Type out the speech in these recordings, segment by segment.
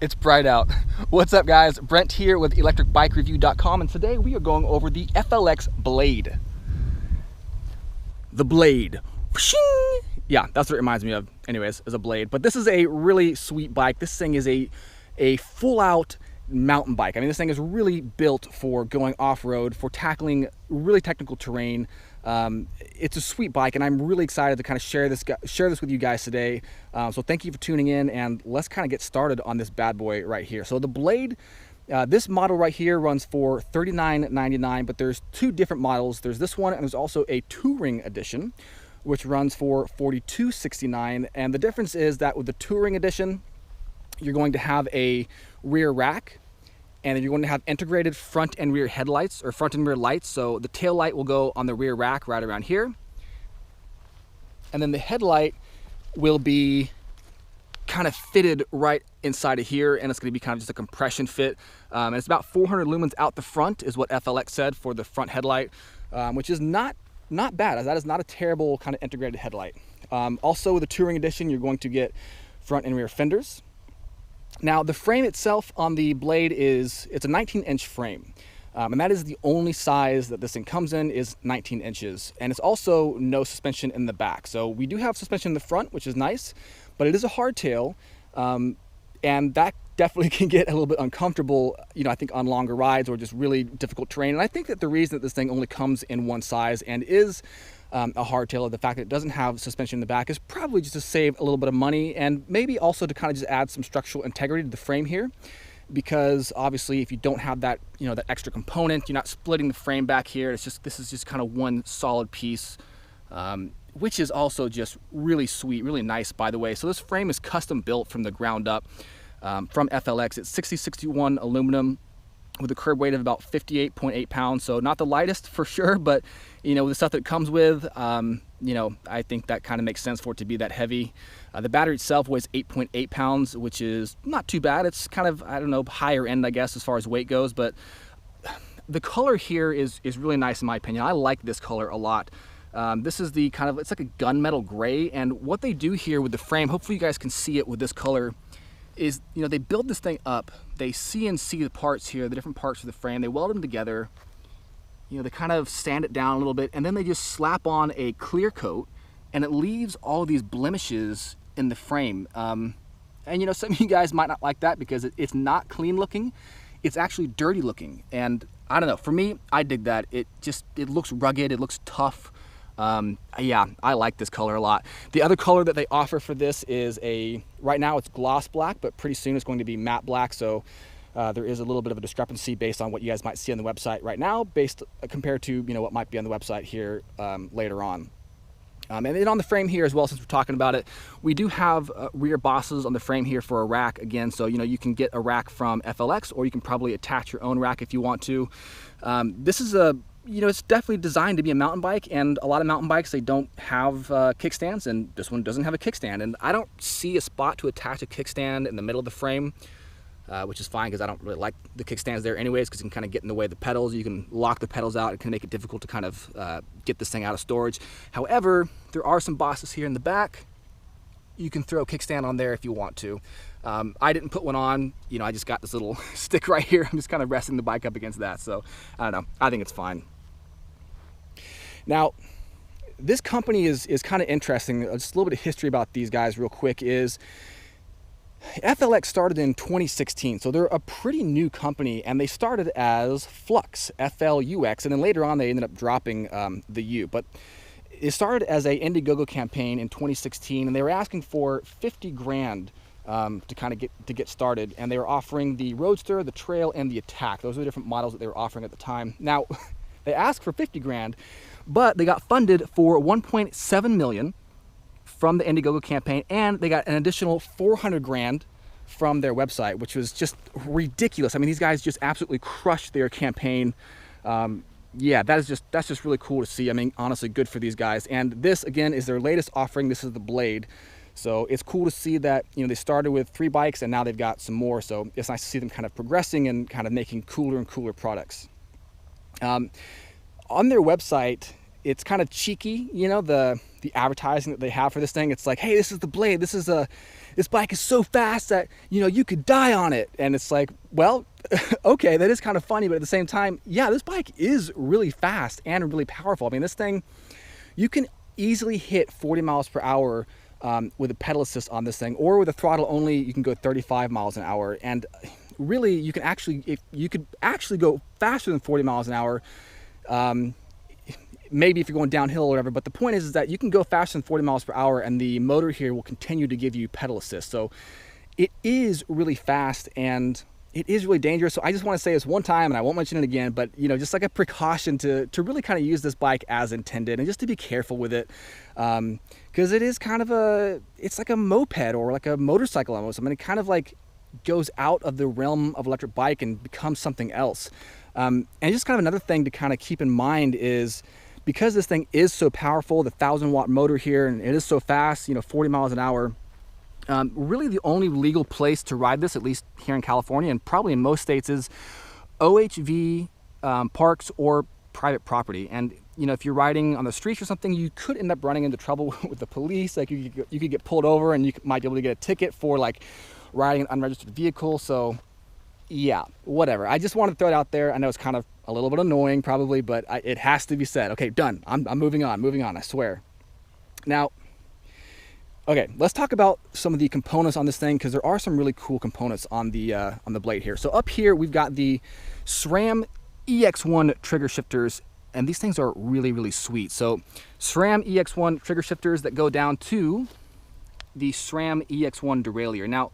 It's bright out. What's up, guys? Brent here with ElectricBikeReview.com, and today we are going over the FLX Blade. The Blade. Yeah, that's what it reminds me of, anyways, as a blade. But this is a really sweet bike. This thing is a full-out mountain bike. I mean, this thing is really built for going off-road, for tackling really technical terrain. It's a sweet bike, and I'm really excited to kind of share this with you guys today. So thank you for tuning in, and let's kind of get started on this bad boy right here. So the Blade, this model right here runs for $39.99, but there's two different models. There's this one, and there's also a touring edition, which runs for $42.69. And the difference is that with the touring edition, you're going to have a rear rack, and then you're going to have integrated front and rear headlights, or front and rear lights. So the tail light will go on the rear rack right around here, and then the headlight will be kind of fitted right inside of here, and it's going to be kind of just a compression fit. And it's about 400 lumens out the front is what FLX said for the front headlight, which is not bad. That is not a terrible kind of integrated headlight. Also with the touring edition, you're going to get front and rear fenders. Now the frame itself on the Blade it's a 19-inch frame, and that is the only size that this thing comes in, is 19 inches. And it's also no suspension in the back. So we do have suspension in the front, which is nice, but it is a hardtail, and that definitely can get a little bit uncomfortable, you know, I think on longer rides or just really difficult terrain. And I think that the reason that this thing only comes in one size and is a hardtail, the fact that it doesn't have suspension in the back, is probably just to save a little bit of money, and maybe also to kind of just add some structural integrity to the frame here, because obviously if you don't have that, you know, that extra component, you're not splitting the frame back here. This is just kind of one solid piece, which is also just really sweet, really nice, by the way. So this frame is custom built from the ground up from FLX. It's 6061 aluminum with a curb weight of about 58.8 pounds. So not the lightest for sure, but you know, the stuff that it comes with, you know, I think that kind of makes sense for it to be that heavy. The battery itself weighs 8.8 pounds, which is not too bad. It's kind of, I don't know, higher end, I guess, as far as weight goes, but the color here is really nice in my opinion. I like this color a lot. This is the kind of, it's like a gunmetal gray, and what they do here with the frame, hopefully you guys can see it with this color, is, you know, they build this thing up, they CNC the parts here, the different parts of the frame, they weld them together, you know, they kind of sand it down a little bit, and then they just slap on a clear coat, and it leaves all of these blemishes in the frame. And you know, some of you guys might not like that because it's not clean looking, it's actually dirty looking. And I don't know, for me, I dig that. It looks rugged, it looks tough. Yeah, I like this color a lot. The other color that they offer for this is right now it's gloss black, but pretty soon it's going to be matte black. So there is a little bit of a discrepancy based on what you guys might see on the website right now, compared to, you know, what might be on the website here later on. And then on the frame here as well, since we're talking about it, we do have rear bosses on the frame here for a rack again. So, you know, you can get a rack from FLX, or you can probably attach your own rack if you want to. This is you know, it's definitely designed to be a mountain bike, and a lot of mountain bikes, they don't have kickstands, and this one doesn't have a kickstand. And I don't see a spot to attach a kickstand in the middle of the frame, which is fine because I don't really like the kickstands there anyways, because you can kind of get in the way of the pedals. You can lock the pedals out. It can make it difficult to kind of get this thing out of storage. However, there are some bosses here in the back. You can throw a kickstand on there if you want to. I didn't put one on, you know, I just got this little stick right here. I'm just kind of resting the bike up against that. So I don't know, I think it's fine. Now, this company is kind of interesting. Just a little bit of history about these guys real quick is FLX started in 2016. So they're a pretty new company, and they started as Flux, FLUX, and then later on they ended up dropping the U. But it started as a Indiegogo campaign in 2016, and they were asking for 50 grand to kind of get started, and they were offering the Roadster, the Trail, and the Attack. Those are the different models that they were offering at the time. Now, they asked for 50 grand, but they got funded for 1.7 million from the Indiegogo campaign, and they got an additional 400 grand from their website, which was just ridiculous. I mean, these guys just absolutely crushed their campaign. Yeah, that's just really cool to see. I mean, honestly, good for these guys. And this, again, is their latest offering. This is the Blade. So it's cool to see that, you know, they started with 3 bikes and now they've got some more. So it's nice to see them kind of progressing and kind of making cooler and cooler products. On their website, it's kind of cheeky, you know, the the advertising that they have for this thing. It's like, hey, this is the Blade. This bike is so fast that, you know, you could die on it. And it's like, well, okay, that is kind of funny, but at the same time, yeah, this bike is really fast and really powerful. I mean, this thing, you can easily hit 40 miles per hour with a pedal assist on this thing, or with a throttle only, you can go 35 miles an hour. And really, you could actually go faster than 40 miles an hour. Maybe if you're going downhill or whatever, but the point is that you can go faster than 40 miles per hour, and the motor here will continue to give you pedal assist. So it is really fast and it is really dangerous. So I just want to say this one time, and I won't mention it again, but you know, just like a precaution to really kind of use this bike as intended, and just to be careful with it, because it is kind of it's like a moped or like a motorcycle almost. I mean, it kind of like goes out of the realm of electric bike and becomes something else. And just kind of another thing to kind of keep in mind is, because this thing is so powerful, the 1,000-watt motor here, and it is so fast, you know, 40 miles an hour, really the only legal place to ride this, at least here in California and probably in most states, is OHV parks or private property. And you know, if you're riding on the streets or something, you could end up running into trouble with the police. Like you could get pulled over, and you might be able to get a ticket for like riding an unregistered vehicle. So yeah, whatever. I just wanted to throw it out there. I know it's kind of a little bit annoying probably, but it has to be said. Okay, done. I'm moving on, I swear. Now, okay, let's talk about some of the components on this thing, because there are some really cool components on the Blade here. So up here, we've got the SRAM EX1 trigger shifters, and these things are really, really sweet. So SRAM EX1 trigger shifters that go down to the SRAM EX1 derailleur. Now,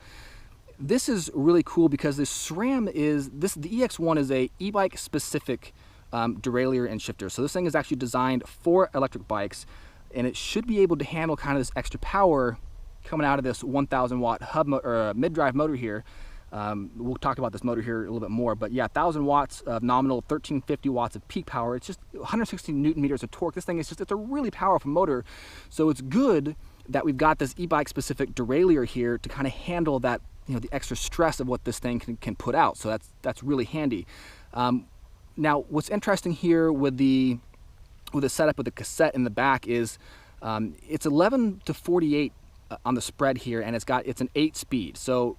this is really cool because this SRAM the EX1 is a e-bike specific derailleur and shifter. So this thing is actually designed for electric bikes, and it should be able to handle kind of this extra power coming out of this 1,000-watt hub or mid-drive motor here. We'll talk about this motor here a little bit more, but yeah, 1,000 watts of nominal, 1,350 watts of peak power. It's just 160 Newton meters of torque. This thing is it's a really powerful motor. So it's good that we've got this e-bike specific derailleur here to kind of handle that, you know, the extra stress of what this thing can put out. So that's really handy. Now, what's interesting here with the setup with the cassette in the back is it's 11 to 48 on the spread here, and it's an 8-speed. So,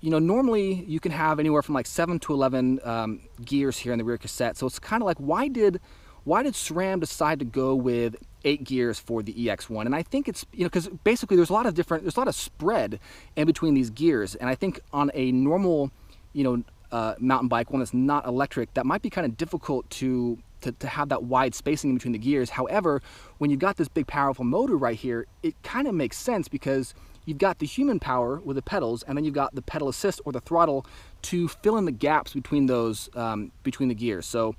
you know, normally you can have anywhere from like 7 to 11 gears here in the rear cassette. So it's kind of like, why did SRAM decide to go with 8 gears for the EX1? And I think it's, you know, because basically there's a lot of spread in between these gears, and I think on a normal, you know, mountain bike, one that's not electric, that might be kind of difficult to have that wide spacing in between the gears. However, when you've got this big powerful motor right here, it kind of makes sense, because you've got the human power with the pedals, and then you've got the pedal assist or the throttle to fill in the gaps between those between the gears. So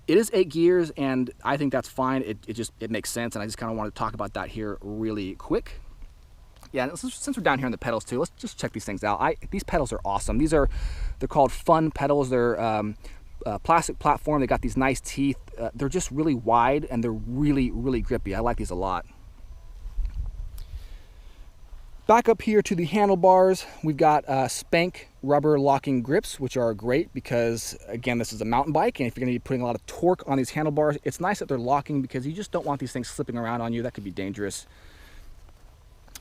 it is 8 gears, and I think that's fine. It makes sense, and I just kind of want to talk about that here really quick. Yeah, since we're down here on the pedals too, let's just check these things out. These pedals are awesome. They're called Fun pedals. They're plastic platform. They got these nice teeth. They're just really wide, and they're really, really grippy. I like these a lot. Back up here to the handlebars, we've got Spank rubber locking grips, which are great because, again, this is a mountain bike, and if you're going to be putting a lot of torque on these handlebars, it's nice that they're locking, because you just don't want these things slipping around on you. That could be dangerous.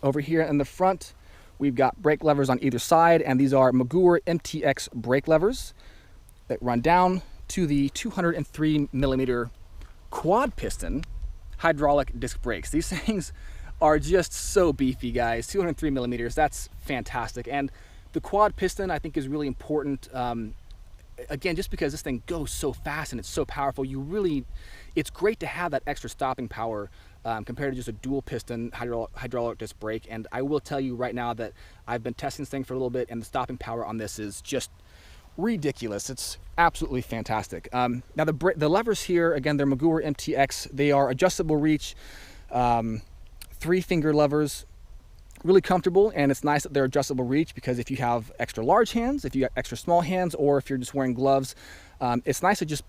Over here in the front, we've got brake levers on either side, and these are Magura MTX brake levers that run down to the 203 millimeter quad piston hydraulic disc brakes. These things are just so beefy, guys. 203 millimeters, that's fantastic. And the quad piston, I think, is really important. Again, just because this thing goes so fast and it's so powerful, it's great to have that extra stopping power compared to just a dual piston hydraulic disc brake. And I will tell you right now that I've been testing this thing for a little bit, and the stopping power on this is just ridiculous. It's absolutely fantastic. Now the levers here, again, they're Magura MTX. They are adjustable reach, 3-finger levers, really comfortable, and it's nice that they're adjustable reach, because if you have extra large hands, if you got extra small hands, or if you're just wearing gloves, it's nice to just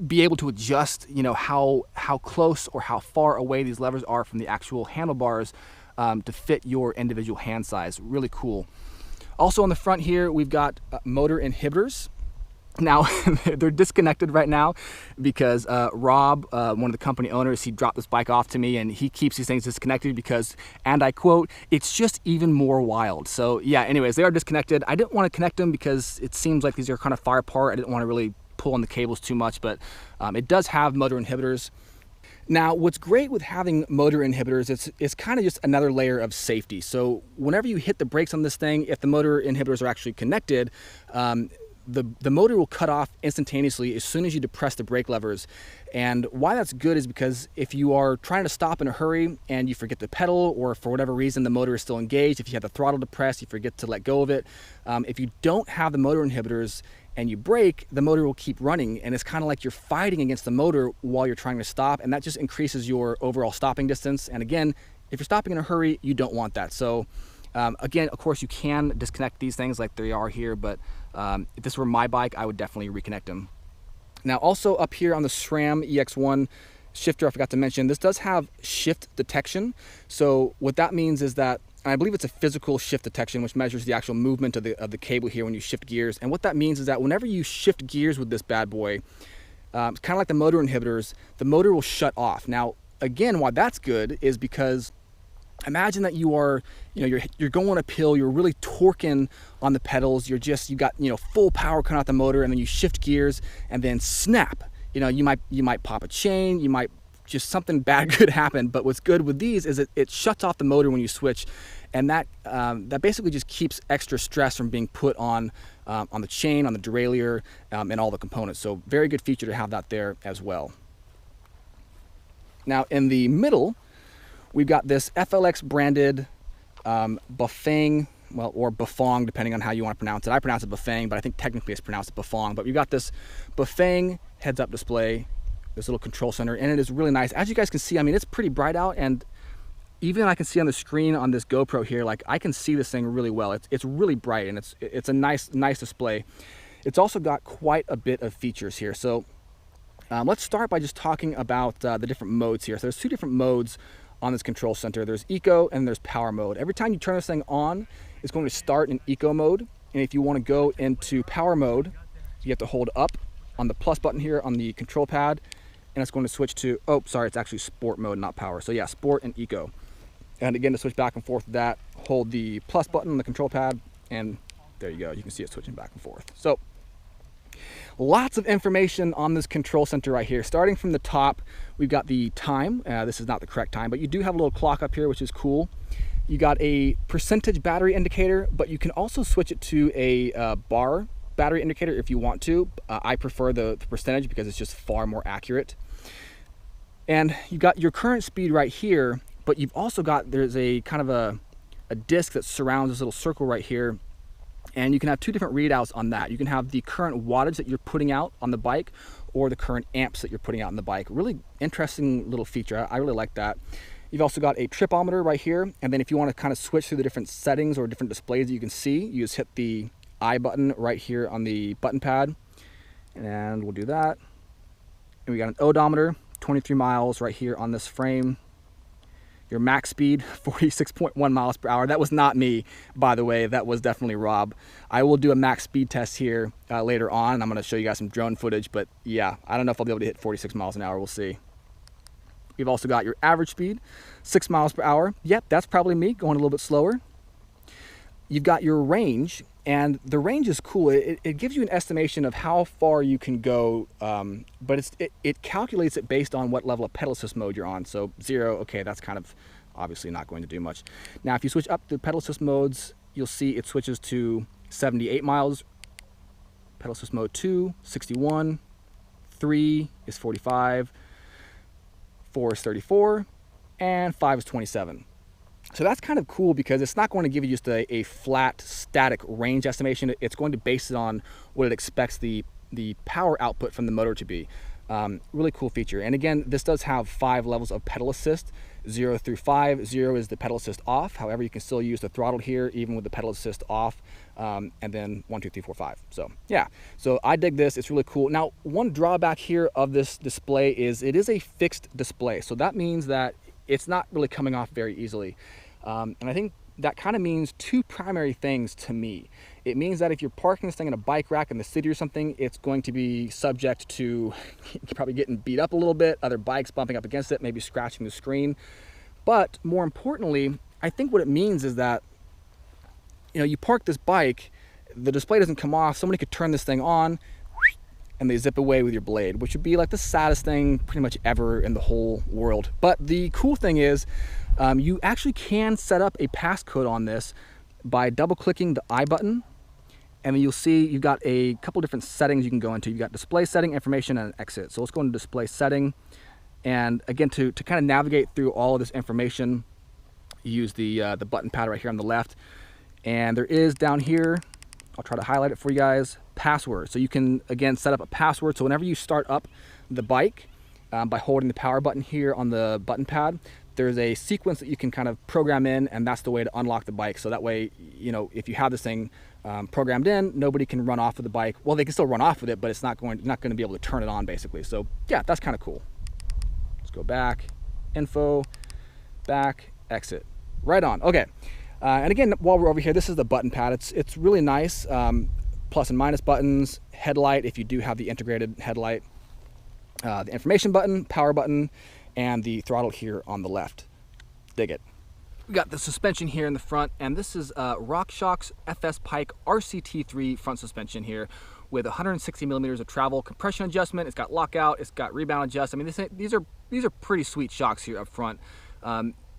be able to adjust, you know, how close or how far away these levers are from the actual handlebars to fit your individual hand size. Really cool. Also on the front here, we've got motor inhibitors. Now, they're disconnected right now because Rob, one of the company owners, he dropped this bike off to me, and he keeps these things disconnected because, and I quote, "it's just even more wild." So yeah, anyways, they are disconnected. I didn't want to connect them because it seems like these are kind of far apart. I didn't want to really pull on the cables too much, but it does have motor inhibitors. Now, what's great with having motor inhibitors, it's kind of just another layer of safety. So whenever you hit the brakes on this thing, if the motor inhibitors are actually connected, the motor will cut off instantaneously as soon as you depress the brake levers. And why that's good is because if you are trying to stop in a hurry and you forget to pedal, or for whatever reason the motor is still engaged, if you have the throttle depressed, you forget to let go of it, if you don't have the motor inhibitors and you brake, the motor will keep running, and it's kind of like you're fighting against the motor while you're trying to stop, and that just increases your overall stopping distance. And again, if you're stopping in a hurry, you don't want that. So again, of course, you can disconnect these things like they are here, but if this were my bike, I would definitely reconnect them. Now, also up here on the SRAM EX1 shifter, I forgot to mention, this does have shift detection. So what that means is that, I believe it's a physical shift detection, which measures the actual movement of the cable here when you shift gears. And what that means is that whenever you shift gears with this bad boy, it's kind of like the motor inhibitors, the motor will shut off. Now, again, why that's good is because imagine that you are, you're going uphill, you're really torquing on the pedals, you got, full power coming out the motor, and then you shift gears and then snap. You might pop a chain, you might just something bad could happen. But what's good with these is it shuts off the motor when you switch, and that basically just keeps extra stress from being put on the chain, on the derailleur, and all the components. So very good feature to have that there as well. Now in the middle, we've got this FLX branded Bafang, or Bafang, depending on how you want to pronounce it. I pronounce it Bafang, but I think technically it's pronounced Bafang. But we've got this Bafang heads-up display, this little control center, and it is really nice. As you guys can see, I mean, it's pretty bright out, and even I can see on the screen on this GoPro here, like I can see this thing really well. It's really bright, and it's a nice display. It's also got quite a bit of features here. So let's start by just talking about the different modes here. So there's two different modes on this control center. There's eco and there's power mode. Every time you turn this thing on, it's going to start in eco mode, and if you want to go into power mode, you have to hold up on the plus button here on the control pad, and it's going to switch to, oh sorry, it's actually sport mode, not power. So yeah, sport and eco. And again, to switch back and forth with that, hold the plus button on the control pad, and there you go, you can see it switching back and forth. So lots of information on this control center right here. Starting from the top, we've got the time. This is not the correct time, but you do have a little clock up here, which is cool. You got a percentage battery indicator, but you can also switch it to a bar battery indicator if you want to. I prefer the percentage because it's just far more accurate. And you've got your current speed right here, but you've also got, there's a kind of a disc that surrounds this little circle right here. And you can have two different readouts on that. You can have the current wattage that you're putting out on the bike, or the current amps that you're putting out on the bike. Really interesting little feature. I really like that. You've also got a tripometer right here. And then if you want to kind of switch through the different settings or different displays that you can see, you just hit the I button right here on the button pad. And we'll do that. And we got an odometer, 23 miles right here on this frame. Your max speed, 46.1 miles per hour. That was not me, by the way. That was definitely Rob. I will do a max speed test here later on. I'm going to show you guys some drone footage, but yeah, I don't know if I'll be able to hit 46 miles an hour. We'll see. You've also got your average speed, 6 miles per hour. Yep, that's probably me, going a little bit slower. You've got your range, and the range is cool. It gives you an estimation of how far you can go, but it calculates it based on what level of pedal assist mode you're on. So 0, okay, that's kind of obviously not going to do much. Now, if you switch up the pedal assist modes, you'll see it switches to 78 miles. Pedal assist mode 2, 61, 3 is 45, 4 is 34, and 5 is 27. So that's kind of cool because it's not going to give you just a flat static range estimation. It's going to base it on what it expects the power output from the motor to be. Really cool feature. And again, this does have 5 levels of pedal assist, 0 through 5. 0 is the pedal assist off. However, you can still use the throttle here even with the pedal assist off. And then 1, 2, 3, 4, 5. So yeah, so I dig this. It's really cool. Now, one drawback here of this display is it is a fixed display. So that means that it's not really coming off very easily. And I think that kind of means two primary things to me. It means that if you're parking this thing in a bike rack in the city or something, it's going to be subject to probably getting beat up a little bit, other bikes bumping up against it, maybe scratching the screen. But more importantly, I think what it means is that, you know, you park this bike, the display doesn't come off, somebody could turn this thing on, and they zip away with your blade, which would be like the saddest thing pretty much ever in the whole world. But the cool thing is, you actually can set up a passcode on this by double-clicking the I button, and then you'll see you've got a couple different settings you can go into. You've got display setting, information, and exit. So let's go into display setting, and again, to kind of navigate through all of this information, you use the button pad right here on the left, and there is down here, I'll try to highlight it for you guys, password. So you can, again, set up a password. So whenever you start up the bike by holding the power button here on the button pad, there's a sequence that you can kind of program in, and that's the way to unlock the bike. So that way, you know, if you have this thing programmed in, nobody can run off with the bike. Well, they can still run off with it, but it's not going to be able to turn it on, basically. So yeah, that's kind of cool. Let's go back, info, back, exit. Right on. Okay. And again, while we're over here, this is the button pad. It's really nice. Plus and minus buttons, headlight if you do have the integrated headlight, the information button, power button, and the throttle here on the left. Dig it. We got the suspension here in the front, and this is RockShox FS Pike RCT3 front suspension here with 160 millimeters of travel, compression adjustment. It's got lockout, it's got rebound adjust. I mean, these are pretty sweet shocks here up front.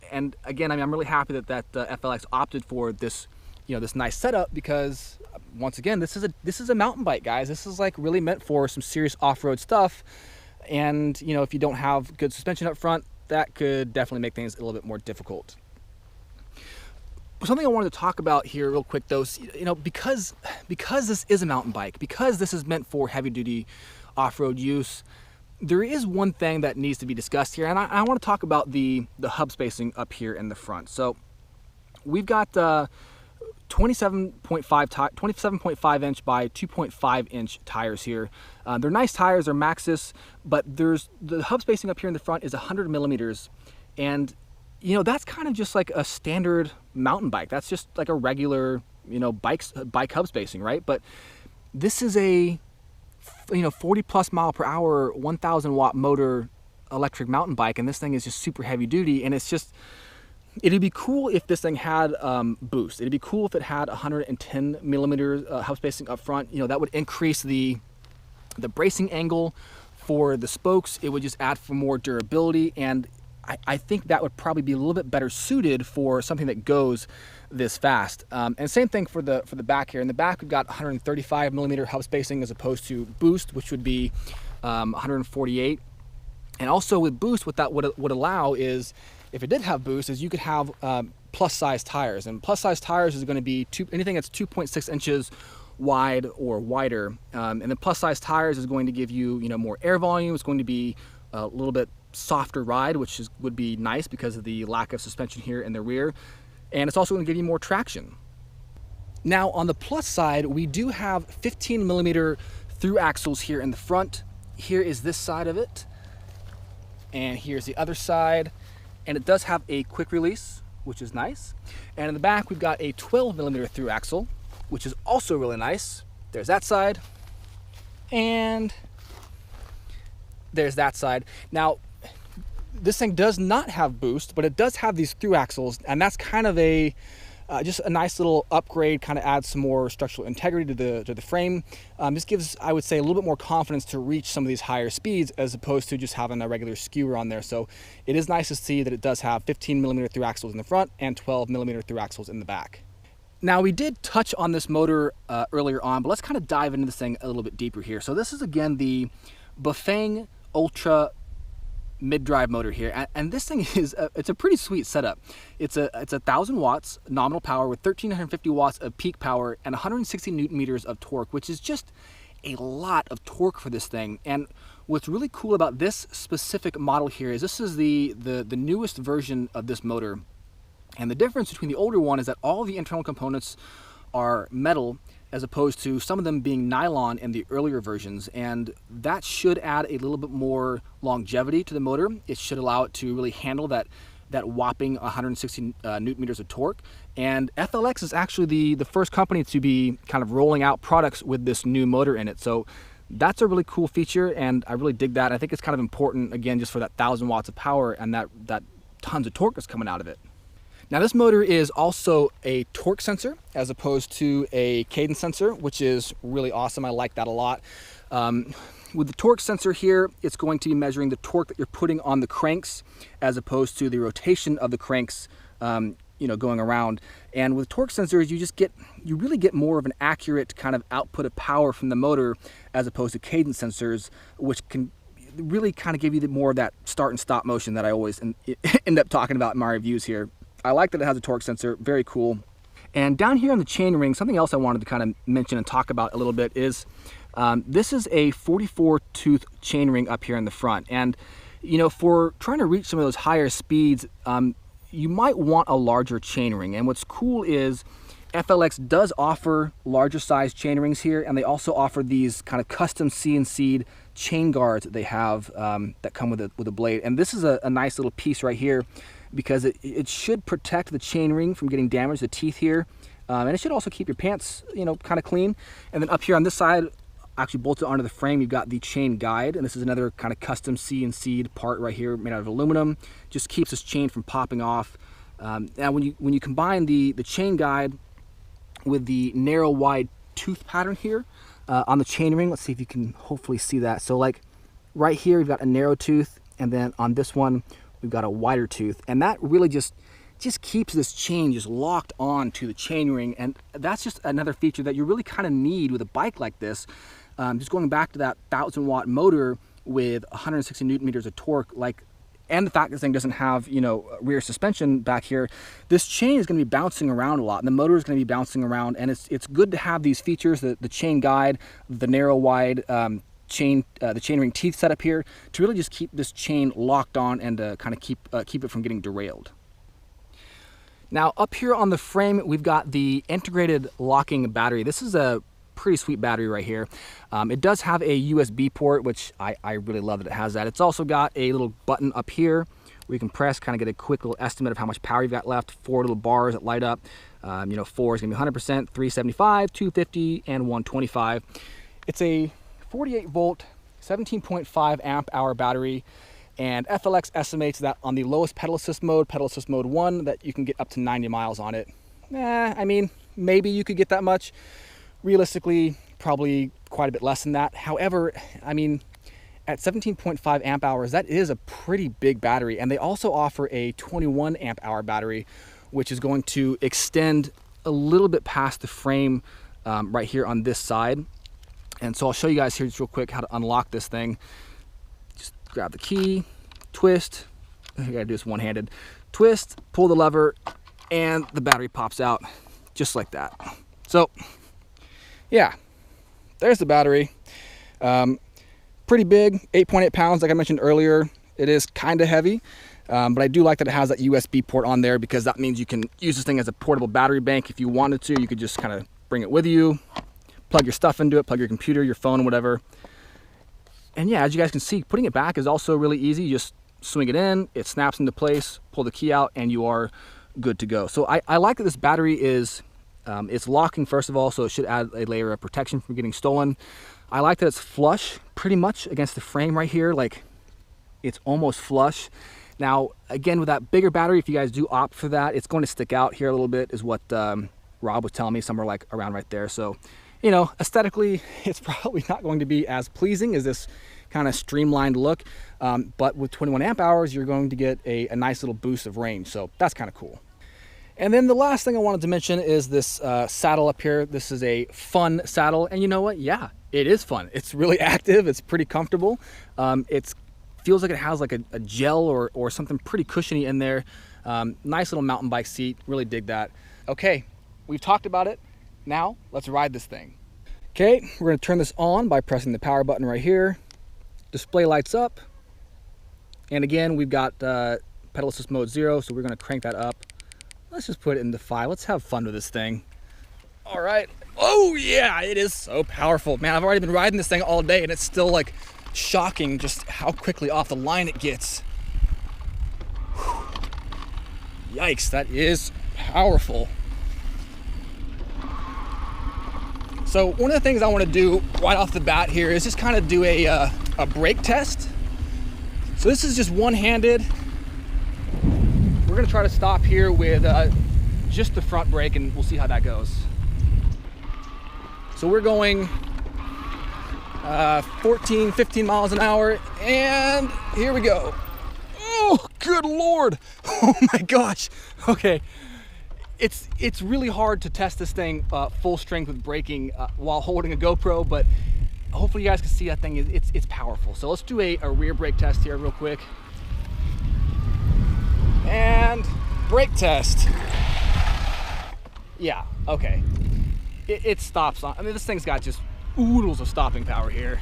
And again, I mean, I'm really happy that FLX opted for this, you know, this nice setup, because once again, this is a mountain bike, guys. This is like really meant for some serious off-road stuff. And you know, if you don't have good suspension up front, that could definitely make things a little bit more difficult. Something I wanted to talk about here real quick though, you know, because this is a mountain bike, because this is meant for heavy duty off-road use, there is one thing that needs to be discussed here, and I want to talk about the hub spacing up here in the front. So we've got 27.5 inch by 2.5 inch tires here. They're nice tires, they're Maxxis, but there's the hub spacing up here in the front is 100 millimeters, and you know, that's kind of just like a standard mountain bike. That's just like a regular, you know, bike hub spacing, right? But this is a, you know, 40 plus mile per hour, 1,000 watt motor electric mountain bike, and this thing is just super heavy duty. And it's just, it'd be cool if this thing had boost. It'd be cool if it had 110 millimeters hub spacing up front. You know, that would increase the bracing angle for the spokes. It would just add for more durability, and I think that would probably be a little bit better suited for something that goes this fast. And same thing for the back here. In the back, we've got 135 millimeter hub spacing as opposed to boost, which would be 148. And also with boost, what that would allow is, if it did have boost, is you could have plus size tires. And plus size tires is going to be anything that's 2.6 inches wide or wider. And the plus size tires is going to give you, you know, more air volume. It's going to be a little bit softer ride, which would be nice because of the lack of suspension here in the rear, and it's also going to give you more traction. Now on the plus side, we do have 15 millimeter through axles here in the front. Here is this side of it, and here's the other side, and it does have a quick release, which is nice. And in the back, we've got a 12 millimeter through axle, which is also really nice. There's that side, and there's that side. Now, this thing does not have boost, but it does have these through axles, and that's kind of a just a nice little upgrade, kind of adds some more structural integrity to the frame. This gives, I would say, a little bit more confidence to reach some of these higher speeds as opposed to just having a regular skewer on there. So it is nice to see that it does have 15 millimeter through axles in the front and 12 millimeter through axles in the back. Now, we did touch on this motor earlier on, but let's kind of dive into this thing a little bit deeper here. So this is again the Bafang Ultra mid-drive motor here, and this thing is it's a pretty sweet setup. It's 1,000 watts nominal power with 1,350 watts of peak power and 160 newton meters of torque, which is just a lot of torque for this thing. And what's really cool about this specific model here is this is the newest version of this motor, and the difference between the older one is that all the internal components are metal, as opposed to some of them being nylon in the earlier versions, and that should add a little bit more longevity to the motor. It should allow it to really handle that whopping 160 newton meters of torque, And FLX is actually the first company to be kind of rolling out products with this new motor in it. So that's a really cool feature, and I really dig that. I think it's kind of important, again, just for that 1,000 watts of power and that tons of torque that's coming out of it. Now this motor is also a torque sensor as opposed to a cadence sensor, which is really awesome. I like that a lot. With the torque sensor here, it's going to be measuring the torque that you're putting on the cranks as opposed to the rotation of the cranks going around. And with torque sensors, you really get more of an accurate kind of output of power from the motor as opposed to cadence sensors, which can really kind of give you more of that start and stop motion that I always end up talking about in my reviews here. I like that it has a torque sensor, very cool. And down here on the chain ring, something else I wanted to kind of mention and talk about a little bit is this is a 44 tooth chain ring up here in the front. And for trying to reach some of those higher speeds, you might want a larger chain ring. And what's cool is FLX does offer larger size chain rings here, and they also offer these kind of custom CNC'd chain guards that they have that come with a blade. And this is a nice little piece right here because it should protect the chain ring from getting damaged, the teeth here, and it should also keep your pants kind of clean. And then up here on this side, actually bolted onto the frame, you've got the chain guide, and this is another kind of custom CNC'd part right here made out of aluminum. Just keeps this chain from popping off. Now when you combine the chain guide with the narrow wide tooth pattern here on the chain ring, let's see if you can hopefully see that. So like right here we've got a narrow tooth, and then on this one we've got a wider tooth, and that really just keeps this chain just locked on to the chain ring. And that's just another feature that you really kind of need with a bike like this. Just going back to that 1,000 watt motor with 160 Newton meters of torque, and the fact this thing doesn't have, rear suspension back here, this chain is going to be bouncing around a lot, and the motor is going to be bouncing around. And it's good to have these features, the chain guide, the narrow wide the chain ring teeth set up here to really just keep this chain locked on and kind of keep it from getting derailed. Now up here on the frame, we've got the integrated locking battery. This is a pretty sweet battery right here. It does have a USB port, which I really love that it has that. It's also got a little button up here where you can press, kind of get a quick little estimate of how much power you've got left. 4 little bars that light up. 4 is gonna be 100%, 375, 250, and 125. It's a 48 volt, 17.5 amp hour battery. And FLX estimates that on the lowest pedal assist mode 1, that you can get up to 90 miles on it. I mean, maybe you could get that much. Realistically, probably quite a bit less than that. However, I mean, at 17.5 amp hours, that is a pretty big battery. And they also offer a 21 amp hour battery, which is going to extend a little bit past the frame right here on this side. And so I'll show you guys here just real quick how to unlock this thing. Just grab the key, twist. I gotta do this one-handed. Twist, pull the lever, and the battery pops out just like that. So yeah, there's the battery. Pretty big, 8.8 pounds like I mentioned earlier. It is kind of heavy, but I do like that it has that USB port on there, because that means you can use this thing as a portable battery bank. If you wanted to, you could just kind of bring it with you, plug your stuff into it, plug your computer, your phone, whatever. And yeah, as you guys can see, putting it back is also really easy. You just swing it in, it snaps into place, pull the key out, and you are good to go. So I like that this battery is it's locking, first of all, so it should add a layer of protection from getting stolen. I like that it's flush pretty much against the frame right here. Like, it's almost flush. Now, again, with that bigger battery, if you guys do opt for that, it's going to stick out here a little bit, is what Rob was telling me, somewhere like around right there. So, you know, aesthetically, it's probably not going to be as pleasing as this kind of streamlined look. But with 21 amp hours, you're going to get a nice little boost of range. So that's kind of cool. And then the last thing I wanted to mention is this saddle up here. This is a fun saddle, and you know what? Yeah, it is fun. It's really active. It's pretty comfortable. It feels like it has like a gel or something pretty cushiony in there. Nice little mountain bike seat. Really dig that. Okay, we've talked about it. Now let's ride this thing. Okay, we're gonna turn this on by pressing the power button right here. Display lights up. And again, we've got pedal assist mode 0, so we're gonna crank that up. Let's just put it into 5. Let's have fun with this thing. All right. Oh yeah, it is so powerful. Man, I've already been riding this thing all day, and it's still like shocking just how quickly off the line it gets. Whew. Yikes, that is powerful. So one of the things I want to do right off the bat here is just kind of do a brake test. So this is just one-handed. We're going to try to stop here with just the front brake, and we'll see how that goes. So we're going 14, 15 miles an hour, and here we go. Oh, good Lord. Oh my gosh. Okay. It's really hard to test this thing full strength with braking while holding a GoPro, but hopefully you guys can see that thing. It's powerful. So let's do a rear brake test here real quick. And brake test. Yeah, okay. It stops on, I mean, this thing's got just oodles of stopping power here.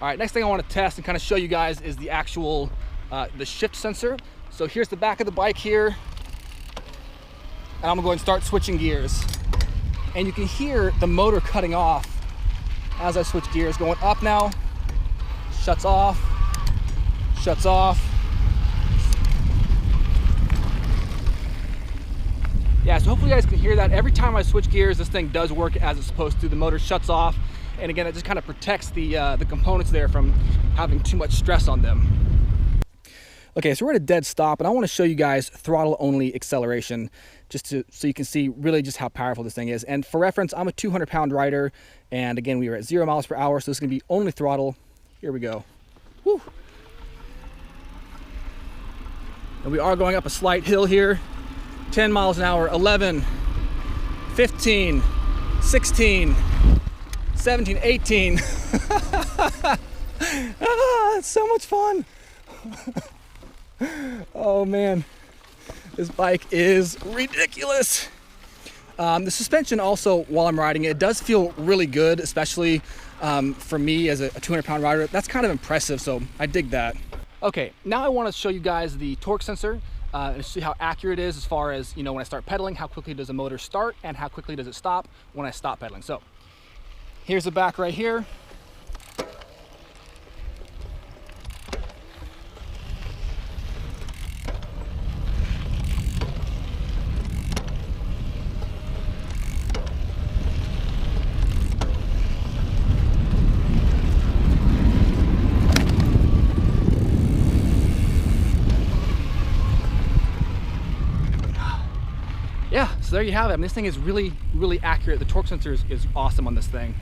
All right, next thing I want to test and kind of show you guys is the actual, the shift sensor. So here's the back of the bike here. And I'm gonna go ahead and start switching gears. And you can hear the motor cutting off as I switch gears, going up now, shuts off, shuts off. Yeah, so hopefully you guys can hear that. Every time I switch gears, this thing does work as it's supposed to. The motor shuts off. And again, it just kind of protects the components there from having too much stress on them. Okay, so we're at a dead stop, and I want to show you guys throttle only acceleration, so you can see really just how powerful this thing is. And for reference, I'm a 200-pound rider, and again, we are at 0 miles per hour, so this is going to be only throttle. Here we go. Woo. And we are going up a slight hill here. 10 miles an hour, 11, 15, 16, 17, 18. It's so much fun. Oh man, this bike is ridiculous. The suspension also, while I'm riding it, does feel really good, especially for me as a 200-pound rider. That's kind of impressive, so I dig that. Okay, now I want to show you guys the torque sensor and see how accurate it is as far as, you know, when I start pedaling, how quickly does the motor start and how quickly does it stop when I stop pedaling. So here's the back right here. Yeah, so there you have it. I mean, this thing is really, really accurate. The torque sensor is awesome on this thing.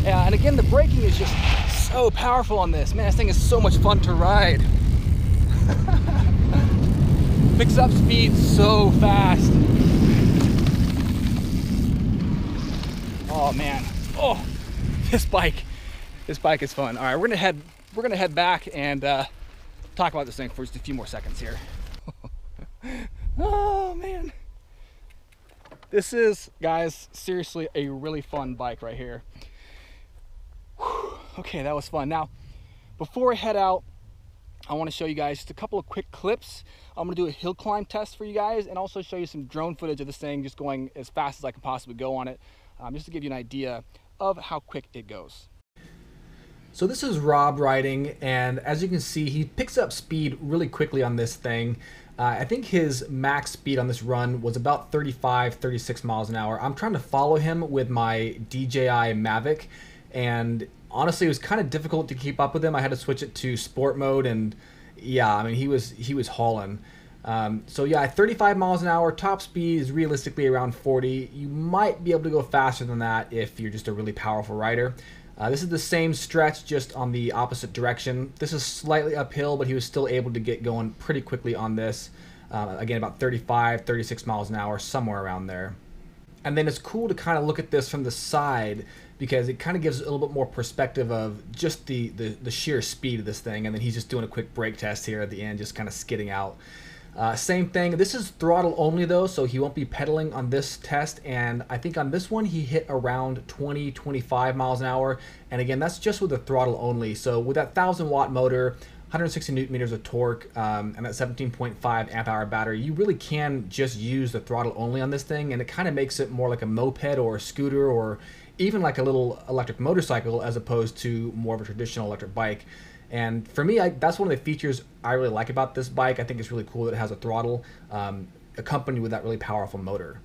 Yeah, and again, the braking is just so powerful on this. Man, this thing is so much fun to ride. Picks up speed so fast. Oh man, oh, this bike is fun. All right, we're gonna head back and talk about this thing for just a few more seconds here. Oh man, this is, guys, seriously a really fun bike right here. Whew. Okay, that was fun. Now, before I head out, I want to show you guys just a couple of quick clips. I'm gonna do a hill climb test for you guys and also show you some drone footage of this thing just going as fast as I can possibly go on it, just to give you an idea of how quick it goes. So this is Rob riding, and as you can see, he picks up speed really quickly on this thing. I think his max speed on this run was about 35, 36 miles an hour. I'm trying to follow him with my DJI Mavic, and honestly, it was kind of difficult to keep up with him. I had to switch it to sport mode, and yeah, I mean, he was hauling. So yeah, 35 miles an hour, top speed is realistically around 40. You might be able to go faster than that if you're just a really powerful rider. This is the same stretch, just on the opposite direction. This is slightly uphill, but he was still able to get going pretty quickly on this. Again, about 35, 36 miles an hour, somewhere around there. And then it's cool to kind of look at this from the side because it kind of gives a little bit more perspective of just the sheer speed of this thing. And then he's just doing a quick brake test here at the end, just kind of skidding out. Same thing, this is throttle only though, so he won't be pedaling on this test, and I think on this one he hit around 20, 25 miles an hour, and again, that's just with the throttle only. So with that 1,000-watt motor, 160 newton meters of torque, and that 17.5 amp hour battery, you really can just use the throttle only on this thing, and it kind of makes it more like a moped or a scooter or even like a little electric motorcycle as opposed to more of a traditional electric bike. And for me, that's one of the features I really like about this bike. I think it's really cool that it has a throttle accompanied with that really powerful motor.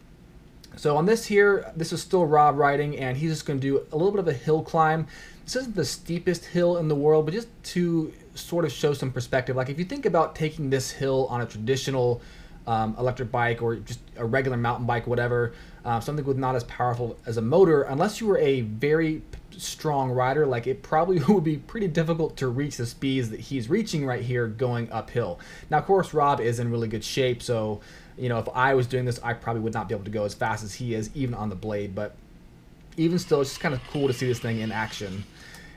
So on this here, this is still Rob riding, and he's just going to do a little bit of a hill climb. This isn't the steepest hill in the world, but just to sort of show some perspective. Like if you think about taking this hill on a traditional electric bike or just a regular mountain bike, whatever, something with not as powerful as a motor, unless you were a very strong rider, like it probably would be pretty difficult to reach the speeds that he's reaching right here going uphill. Now, of course, Rob is in really good shape, so you know, if I was doing this, I probably would not be able to go as fast as he is, even on the Blade. But even still, it's just kind of cool to see this thing in action.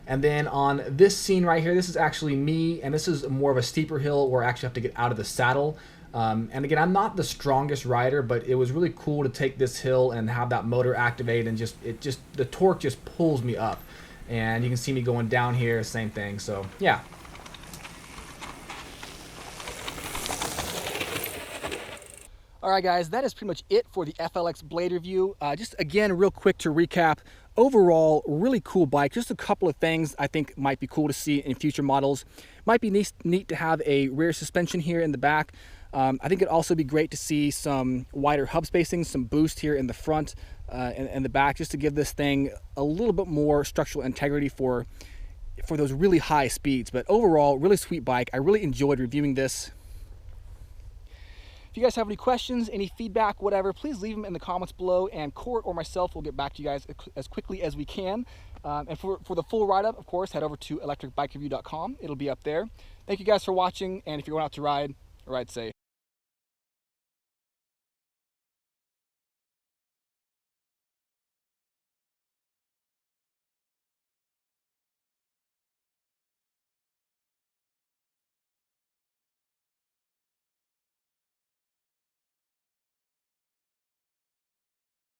And then on this scene right here, this is actually me, and this is more of a steeper hill where I actually have to get out of the saddle. And again, I'm not the strongest rider, but it was really cool to take this hill and have that motor activate, and the torque just pulls me up. And you can see me going down here, same thing. So yeah. Alright guys, that is pretty much it for the FLX Blade review. Just again, real quick to recap, overall, really cool bike. Just a couple of things I think might be cool to see in future models. Might be neat to have a rear suspension here in the back. I think it'd also be great to see some wider hub spacing, some boost here in the front and the back, just to give this thing a little bit more structural integrity for those really high speeds. But overall, really sweet bike. I really enjoyed reviewing this. If you guys have any questions, any feedback, whatever, please leave them in the comments below, and Court or myself will get back to you guys as quickly as we can. And for the full write-up, of course, head over to ElectricBikeReview.com. It'll be up there. Thank you guys for watching, and if you're going out to ride safe.